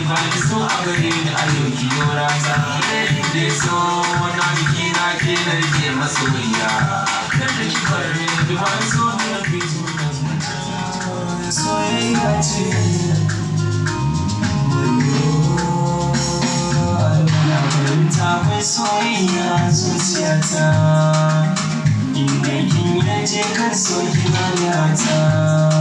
ba ki so a gare ni a yau ki yau rata da so wani biki na ke na rike masoyiya kar da ki bar ni da ba so na fito na soyayya ce akwai soyayya zuciyata inda kin yaje kan so ki lalata